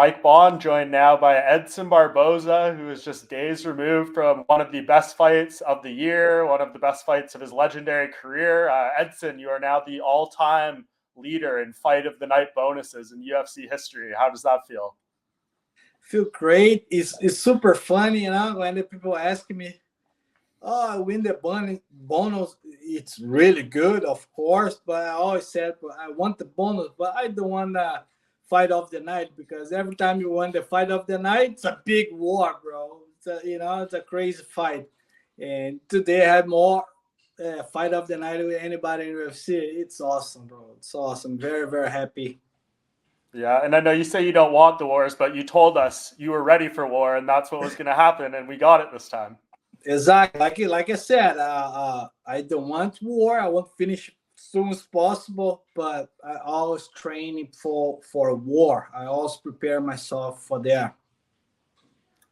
Mike Bohn, joined now by Edson Barboza, who is just days removed from one of the best fights of the year, one of the best fights of his legendary career. Edson, you are now the all-time leader in fight of the night bonuses in UFC history. How does that feel? Feel great. It's super funny, when the people ask me, "Oh, I win the bonus." It's really good, of course, but I always said, "Well, I want the bonus, but I don't want the fight of the night because every time you win the fight of the night, it's a big war, bro. It's a crazy fight." And today I had more fight of the night with anybody in UFC. It's awesome, bro. It's awesome. Very, very happy. Yeah, and I know you say you don't want the wars, but you told us you were ready for war, and that's what was going to happen, and we got it this time. Exactly. Like I said, I don't want war. I want to finish as soon as possible, but I always training for war. I always prepare myself for that.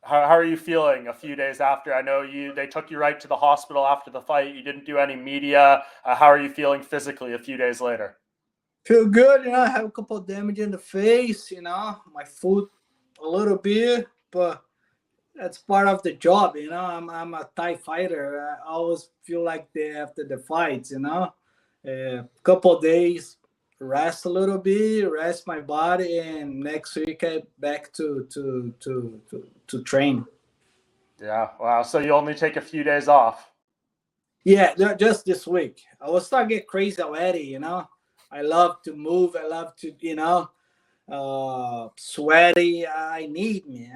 How are you feeling a few days after? I know they took you right to the hospital after the fight. You didn't do any media. How are you feeling physically a few days later? Feel good, I have a couple of damage in the face, my foot a little bit, but that's part of the job, I'm a Thai fighter. I always feel like after the fights, a couple of days, rest a little bit, rest my body, and next week I back to train. Yeah, wow. So you only take a few days off? Yeah, just this week. I will start get crazy already, I love to move. I love to, sweaty. I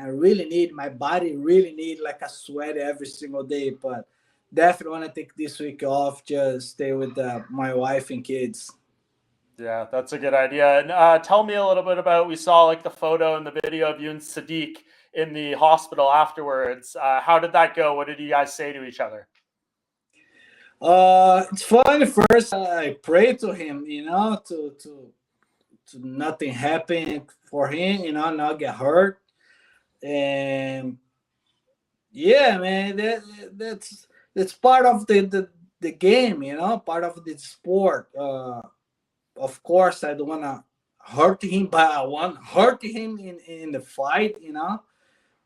really need, my body really need like a sweat every single day, but definitely want to take this week off, just stay with my wife and kids. Yeah, that's a good idea. And tell me a little bit about, we saw like the photo and the video of you and Sodiq in the hospital afterwards. How did that go? What did you guys say to each other? It's funny. First, I pray to him, to nothing happen for him, not get hurt. And yeah, man, that's part of the game, part of the sport. Of course, I don't want to hurt him, but I want hurt him in the fight,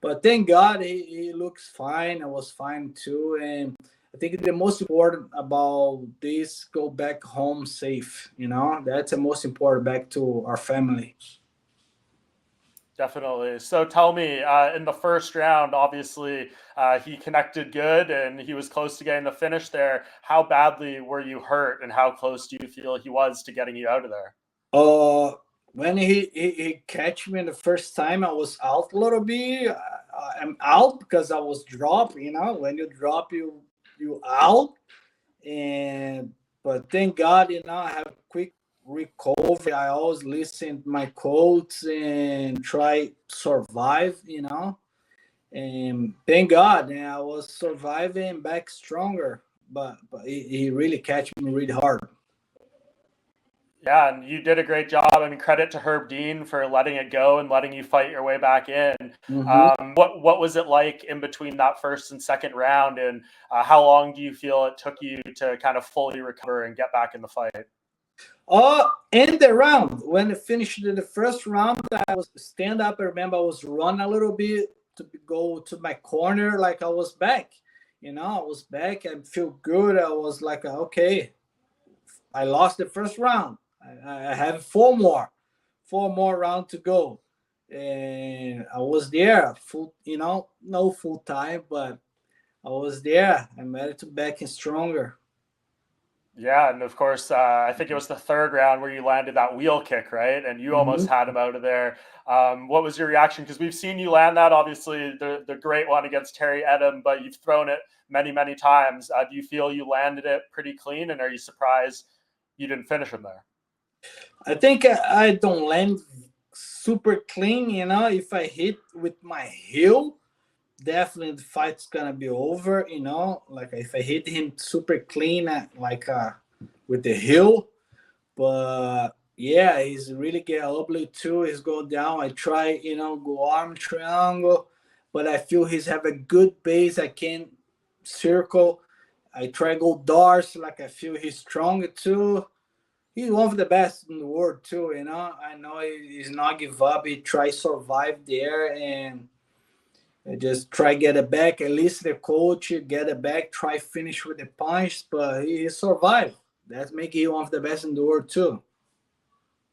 But thank God he looks fine. I was fine too, and I think the most important about this, go back home safe. That's the most important, back to our family. Definitely. So tell me, in the first round, obviously he connected good and he was close to getting the finish there. How badly were you hurt, and how close do you feel he was to getting you out of there? When he catch me the first time, I was out a little bit. I'm out because I was dropped. When you drop, you out. And but thank God, I have quick recovery. I always listen to my coach and try survive. And thank God, I was surviving back stronger. But he really catch me really hard. Yeah, and you did a great job. I mean, credit to Herb Dean for letting it go and letting you fight your way back in. What was it like in between that first and second round, and how long do you feel it took you to kind of fully recover and get back in the fight? In the round, when I finished the first round, I was stand up. I remember I was run a little bit to go to my corner, like I was back. I was back. I feel good. I was like, okay, I lost the first round. I have four more rounds to go, and I was there full, no full time, but I was there. I'm ready to back in stronger. Yeah, and of course, I think it was the third round where you landed that wheel kick, right? And you almost had him out of there. What was your reaction? Because we've seen you land that, obviously, the great one against Terry Edom, but you've thrown it many, many times. Do you feel you landed it pretty clean, and are you surprised you didn't finish him there? I think I don't land super clean, If I hit with my heel, definitely the fight's gonna be over, Like if I hit him super clean, with the heel, but yeah, he's really get ugly too. He's go down. I try, go arm triangle, but I feel he's have a good base. I can circle. I try go darts, like I feel he's stronger too. he's one of the best in the world too. You know, I know he's not give up. He try survive there and just try get it back. At least the coach get it back. Try finish with the punch, but he survived. That's making him one of the best in the world too.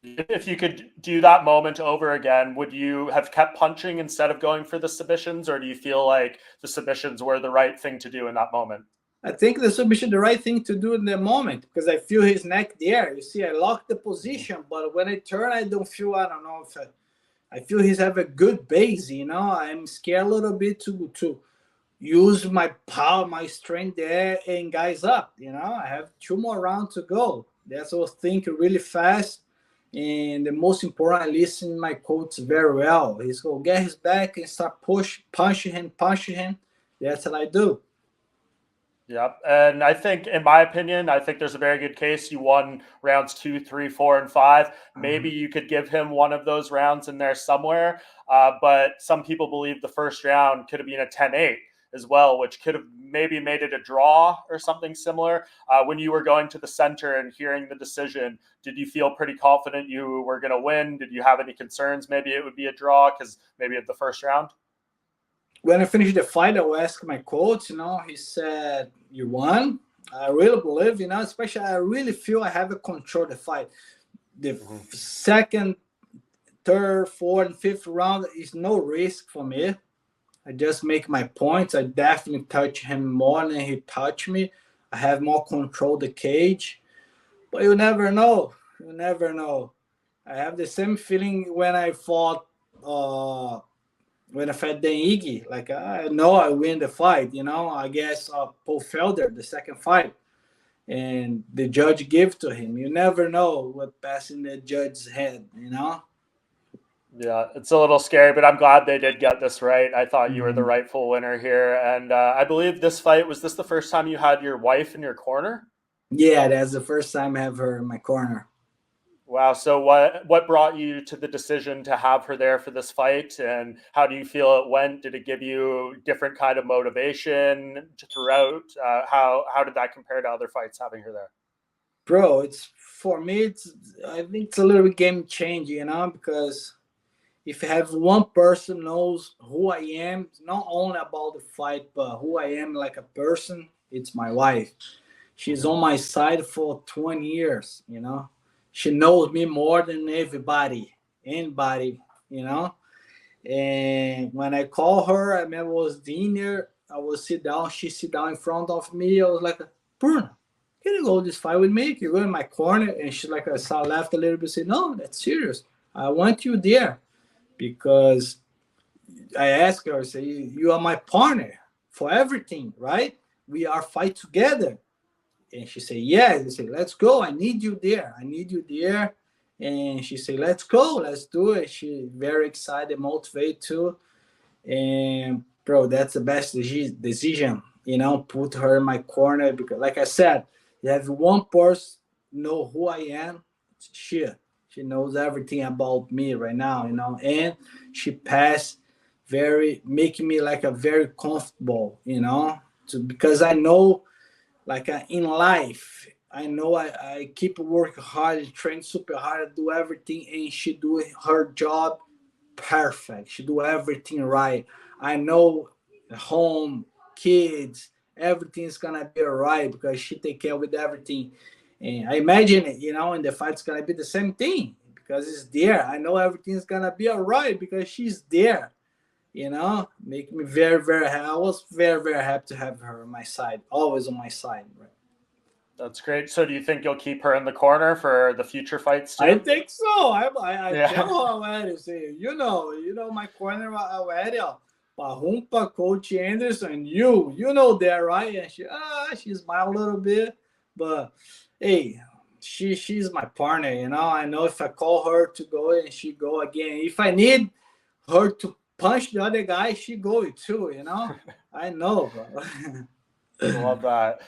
If you could do that moment over again, would you have kept punching instead of going for the submissions, or do you feel like the submissions were the right thing to do in that moment? I think the submission the right thing to do in the moment because I feel his neck there. You see, I locked the position, but when I turn, I don't feel. I don't know if I feel he's have a good base. You know, I'm scared a little bit to use my power, my strength there, and guys up. You know, I have 2 more rounds to go. That's what I was thinking really fast. And the most important, I listen my coach very well. He's going to get his back and start punching him. That's what I do. Yep. And I think, in my opinion, I think there's a very good case. You won rounds 2, 3, 4, and 5. Maybe you could give him one of those rounds in there somewhere. But some people believe the first round could have been a 10-8 as well, which could have maybe made it a draw or something similar. When you were going to the center and hearing the decision, did you feel pretty confident you were going to win? Did you have any concerns? Maybe it would be a draw because maybe at the first round? When I finished the fight, I will ask my coach, you know, he said, you won. I really believe, you know, especially I really feel I have a control of the fight. The second, third, fourth, and fifth round is no risk for me. I just make my points. I definitely touch him more than he touched me. I have more control of the cage. But you never know. You never know. I have the same feeling when I fought Dan Iggy. Like, I know I win the fight, you know. I guess Paul Felder, the second fight. And the judge gave to him. You never know what passed in the judge's head, you know. Yeah, it's a little scary, but I'm glad they did get this right. I thought you were the rightful winner here. And I believe this fight, was this the first time you had your wife in your corner? Yeah, that's the first time I have her in my corner. Wow. So what brought you to the decision to have her there for this fight, and how do you feel it went? Did it give you different kind of motivation throughout? How did that compare to other fights having her there? Bro, I think it's a little bit game changing, you know, because if you have one person knows who I am, not only about the fight, but who I am like a person, it's my wife. She's on my side for 20 years, you know. She knows me more than anybody, you know. And when I call her, I remember it was dinner. I will sit down. She sit down in front of me. I was like, Bruno, can you go this fight with me? Can you go in my corner? And she like, I saw laughed a little bit. Say, no, that's serious. I want you there because I asked her. I say, you are my partner for everything, right? We are fight together. And she said, yeah. They said, let's go. I need you there. And she said, let's go. Let's do it. She very excited, motivated too. And bro, that's the best decision. You know, put her in my corner because, like I said, you have one person know who I am. She knows everything about me right now. You know, and she passed making me like a very comfortable. You know, because I know. Like in life, I know I keep working hard, train super hard, do everything, and she do her job perfect. She do everything right. I know home, kids, everything's gonna be alright because she take care with everything. And I imagine it, you know, and the fight's gonna be the same thing because it's there. I know everything's gonna be alright because she's there. You know, make me very, very happy. I was very, very happy to have her on my side, always on my side. Right? That's great. So do you think you'll keep her in the corner for the future fights too? I think so. I Yeah. tell her already, say, you know my corner already. Pahumpa, Coach Anderson, you know that, right? And she smiled a little bit, but hey, she's my partner. You know, I know if I call her to go and she go again. If I need her to punch the other guy, she go too, you know. I know, bro. I love that.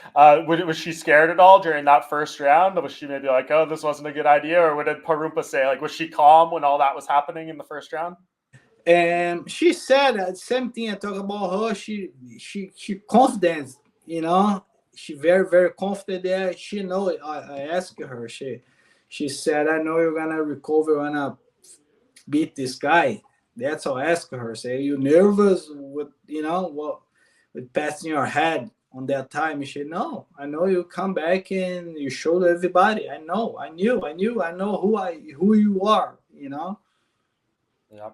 Was she scared at all during that first round? Was she maybe like, oh, this wasn't a good idea? Or what did Parumpa say? Like, was she calm when all that was happening in the first round? And she said the same thing I talk about her. She confident, you know. She very, very confident there. She know it. I asked her. She She said, I know you're gonna recover when I beat this guy. That's how I asked her. Say, are you nervous with what with passing your head on that time? She said, no, I know you come back and you showed everybody. I know, I know who you are, Yeah.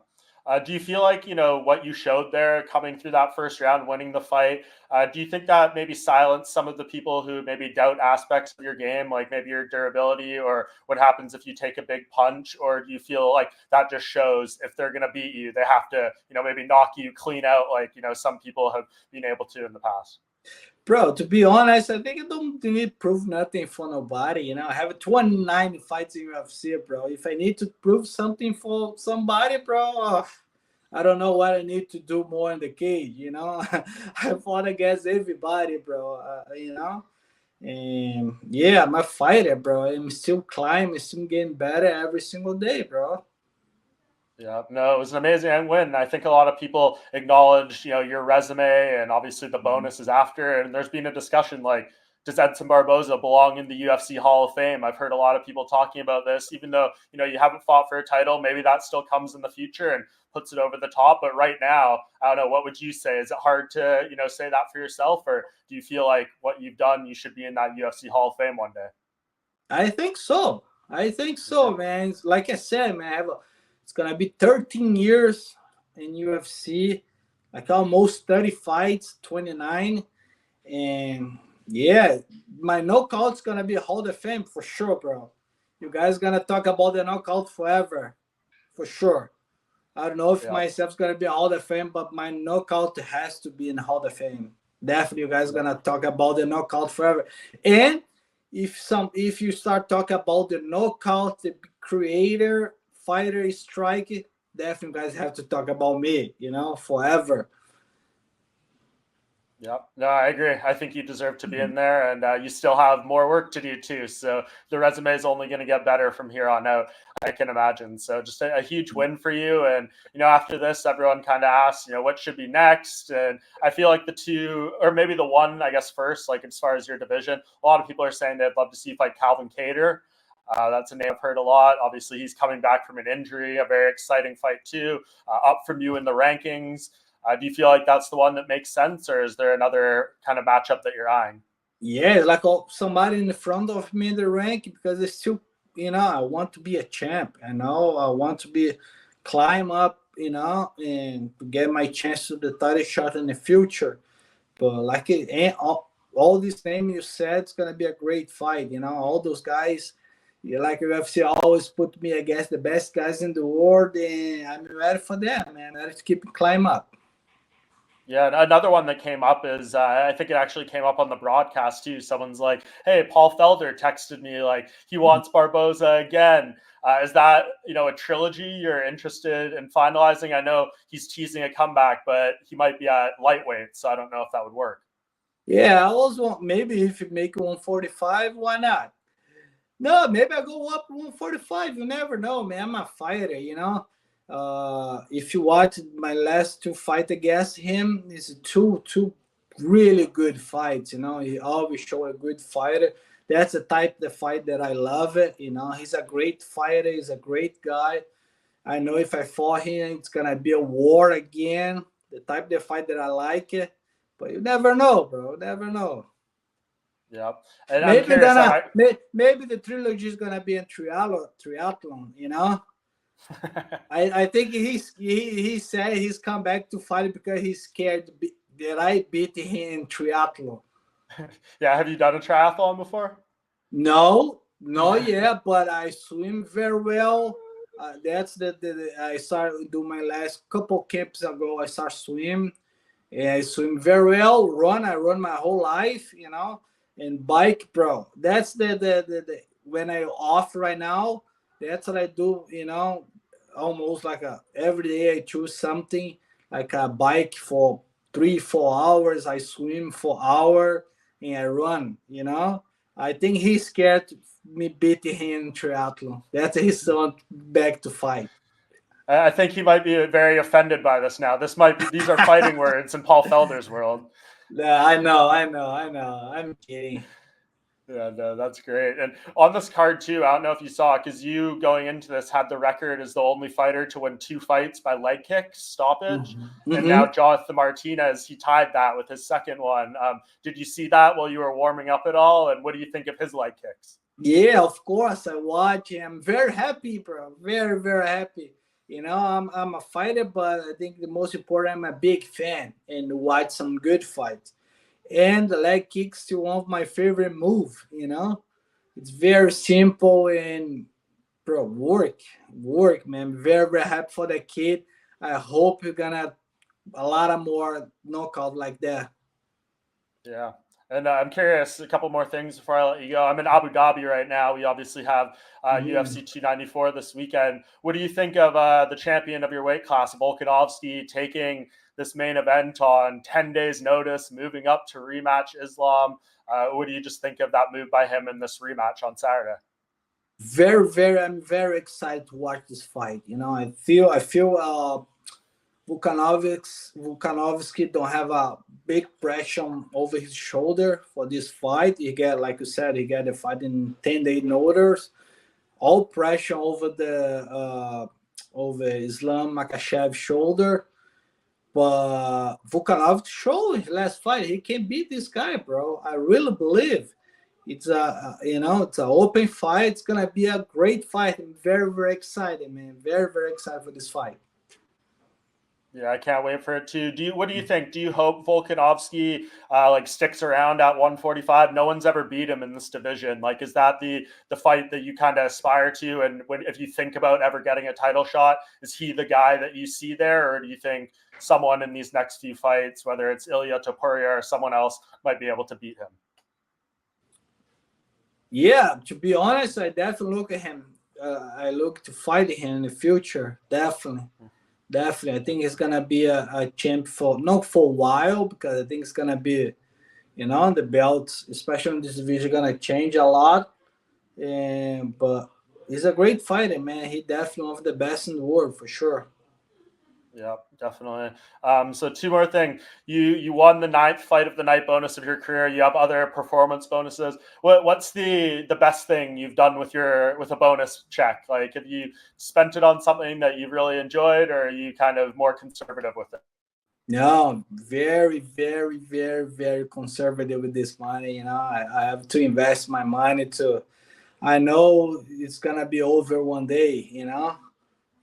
Do you feel like, what you showed there coming through that first round, winning the fight, do you think that maybe silenced some of the people who maybe doubt aspects of your game, like maybe your durability or what happens if you take a big punch? Or do you feel like that just shows if they're going to beat you, they have to, maybe knock you clean out like, some people have been able to in the past? Bro, to be honest, I think I don't need to prove nothing for nobody. I have 29 fights in UFC, bro. If I need to prove something for somebody, bro, I don't know what I need to do more in the cage. I fought against everybody, bro. And yeah, I'm a fighter, bro. I'm still climbing, still getting better every single day, bro. Yeah, no, it was an amazing win. I think a lot of people acknowledge, your resume and obviously the bonuses after. And there's been a discussion like, does Edson Barboza belong in the UFC Hall of Fame? I've heard a lot of people talking about this, even though, you haven't fought for a title. Maybe that still comes in the future and puts it over the top. But right now, I don't know, what would you say? Is it hard to, say that for yourself? Or do you feel like what you've done, you should be in that UFC Hall of Fame one day? I think so. Man. Like I said, man, it's gonna be 13 years in UFC, like almost 30 fights, 29, and yeah, my knockout's gonna be a Hall of Fame for sure, bro. You guys gonna talk about the knockout forever, for sure. I don't know if myself's gonna be a Hall of Fame, but my knockout has to be in Hall of Fame. Definitely, you guys gonna talk about the knockout forever. And if you start talking about the knockout, the creator, fighter, strike, definitely guys have to talk about me, forever. Yeah, no, I agree. I think you deserve to be in there, and you still have more work to do too. So the resume is only going to get better from here on out, I can imagine. So just a huge win for you. And after this, everyone kind of asks, what should be next. And I feel like the two, or maybe the one, I guess first, like as far as your division, a lot of people are saying they'd love to see you fight Calvin Kattar. That's a name I've heard a lot. Obviously, he's coming back from an injury, a very exciting fight too, up from you in the rankings. Do you feel like that's the one that makes sense, or is there another kind of matchup that you're eyeing? Yeah, it's like somebody in the front of me in the rank, because it's still, I want to be a champ. I want to climb up, and to get my chance to the title shot in the future. But like all these names you said, it's gonna be a great fight. All those guys. Like UFC always put me against the best guys in the world, and I'm ready for that, man. I'm ready to keep climb up. Yeah, another one that came up is I think it actually came up on the broadcast too. Someone's like, "Hey, Paul Felder texted me like he wants Barboza again." Is that a trilogy you're interested in finalizing? I know he's teasing a comeback, but he might be at lightweight, so I don't know if that would work. Yeah, I always want, maybe if you make 145, why not? No, maybe I go up 145. You never know, man. I'm a fighter, If you watch my last two fights against him, it's two really good fights. He always show a good fighter. That's the type of fight that I love it. He's a great fighter. He's a great guy. I know if I fought him, it's gonna be a war again. The type of fight that I like it. But you never know, bro. Never know. Yep. And Maybe I'm curious. maybe the trilogy is gonna be in triathlon. I think he said he's come back to fight because he's scared that I beat him in triathlon. Yeah, have you done a triathlon before? No, yeah, but I swim very well. That's I started do my last couple camps ago. I start swim, and I swim very well. I run my whole life, and bike, bro. That's the when I off right now. That's what I do, almost like every day I choose something like a bike for 3-4 hours. I swim for hour and I run. I think he's scared to me beating him in triathlon. That's his son back to fight. I think he might be very offended by this now. These are fighting words in Paul Felder's world. Yeah, I know. I'm kidding. Yeah, no, that's great. And on this card too, I don't know if you saw, because you going into this had the record as the only fighter to win 2 fights by leg kick stoppage, and now Mm-hmm. Jonathan Martinez, he tied that with his second one. Did you see that while you were warming up at all? And what do you think of his leg kicks? Yeah, of course. I watch him. I'm very happy, bro. Very, very happy. I'm a fighter, but I think the most important, I'm a big fan and watch some good fights. And the leg kick's still one of my favorite move. It's very simple and bro, work, man. Very, very happy for the kid. I hope you're gonna a lot of more knockout like that. Yeah. And I'm curious, a couple more things before I let you go. I'm in Abu Dhabi right now. We obviously have Mm. UFC 294 this weekend. What do you think of the champion of your weight class, Volkanovski, taking this main event on 10 days' notice, moving up to rematch Islam? What do you just think of that move by him in this rematch on Saturday? Very, very. I'm very excited to watch this fight. I feel Volkanovski don't have a big pressure over his shoulder for this fight. He get, like you said, he got the fight in 10-day notice. All pressure over Islam Makashev's shoulder. But Volkanov showed his last fight he can beat this guy, bro. I really believe it's an open fight. It's gonna be a great fight. I'm very, very excited, man. Very, very excited for this fight. Yeah, I can't wait for it too. What do you think? Do you hope Volkanovski like sticks around at 145? No one's ever beat him in this division. Like, is that the fight that you kind of aspire to? And if you think about ever getting a title shot, is he the guy that you see there, or do you think someone in these next few fights, whether it's Ilya Topuria or someone else, might be able to beat him? Yeah, to be honest, I definitely look at him. I look to fight him in the future. Definitely. Definitely, I think it's gonna be a champ for not for a while because I think it's gonna be, the belts, especially in this division, gonna change a lot. And but he's a great fighter, man. He definitely one of the best in the world for sure. Yeah, definitely. So two more things. You won the ninth fight of the night bonus of your career. You have other performance bonuses. What's the best thing you've done with a bonus check? Like, have you spent it on something that you really enjoyed, or are you kind of more conservative with it? No, very, very, very, very conservative with this money. I have to invest my money to. I know it's gonna be over one day.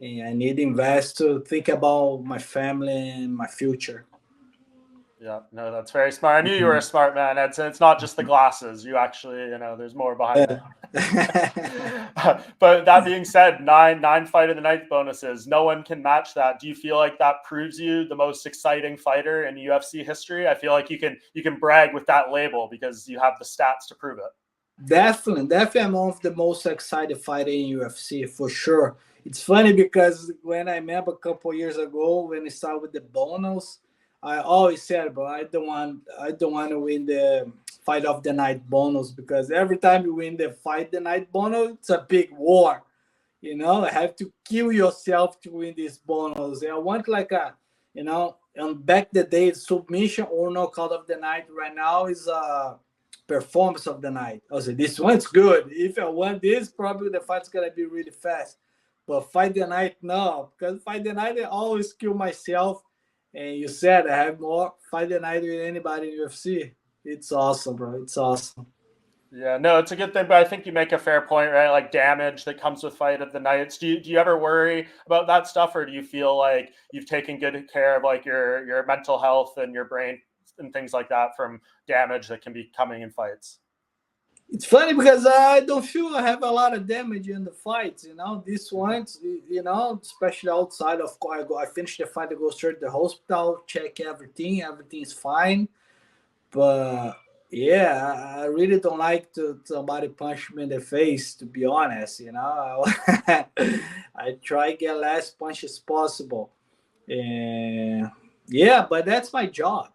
And I need to invest to think about my family and my future. Yeah, no, that's very smart. I knew you were a Mhm. smart man, Edson. It's not just the glasses. You actually, there's more behind it. Yeah. But that being said, nine fight of the night bonuses. No one can match that. Do you feel like that proves you the most exciting fighter in UFC history? I feel like you can brag with that label because you have the stats to prove it. Definitely, I'm one of the most excited fighter in UFC for sure. It's funny because when I remember a couple years ago when I started with the bonus, I always said, "But I don't want to win the fight of the night bonus because every time you win the fight the night bonus, it's a big war. I have to kill yourself to win this bonus. I want like and back the day submission or knockout of the night. Right now is performance of the night. I said this one's good. If I want this, probably the fight's gonna be really fast. But fight the night, no, because fight the night I always kill myself. And you said I have more fight the night with anybody in UFC. It's awesome, bro. It's awesome. Yeah, no, it's a good thing, but I think you make a fair point, right? Like damage that comes with fight of the nights. Do you ever worry about that stuff, or do you feel like you've taken good care of like your mental health and your brain and things like that from damage that can be coming in fights? It's funny because I don't feel I have a lot of damage in the fights. This ones, especially outside of I finish the fight, I go straight to the hospital, check everything's fine. But yeah, I really don't like to somebody punch me in the face. To be honest, I try get less punches possible. And yeah, but that's my job.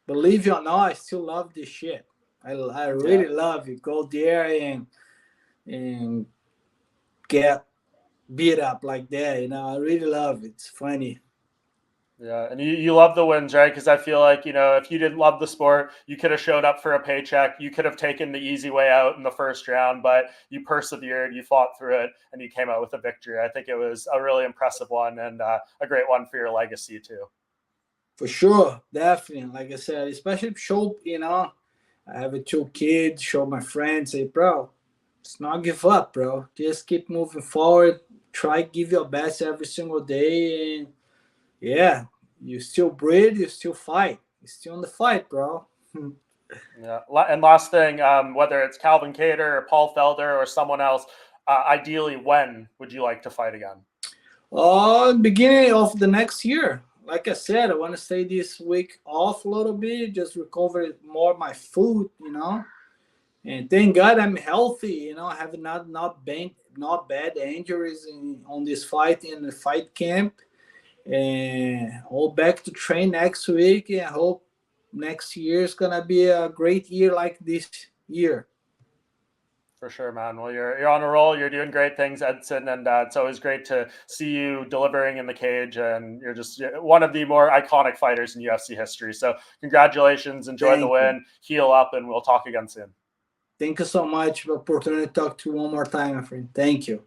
Believe it or not, I still love this shit. I Yeah. really love it. Go there and get beat up like that. I really love it. It's funny. Yeah, and you love the wins, right? Because I feel like, if you didn't love the sport, you could have showed up for a paycheck. You could have taken the easy way out in the first round, but you persevered, you fought through it, and you came out with a victory. I think it was a really impressive one and a great one for your legacy too. For sure, definitely. Like I said, especially show, I have 2 kids, show my friends, say, bro, it's not give up, bro. Just keep moving forward. Try give your best every single day. And yeah, you still breathe, you still fight. You're still in the fight, bro. Yeah. And last thing, whether it's Calvin Kattar or Paul Felder or someone else, ideally, when would you like to fight again? Beginning of the next year. Like I said, I want to stay this week off a little bit, just recover more my food, And thank God I'm healthy, I have not bad injuries on this fight in the fight camp. And all back to train next week. And I hope next year is gonna be a great year like this year. For sure, man. Well, you're on a roll. You're doing great things, Edson, and it's always great to see you delivering in the cage. And you're just one of the more iconic fighters in UFC history. So, congratulations! Enjoy the win. Heal up, and we'll talk again soon. Thank you so much for the opportunity to talk to you one more time, my friend. Thank you.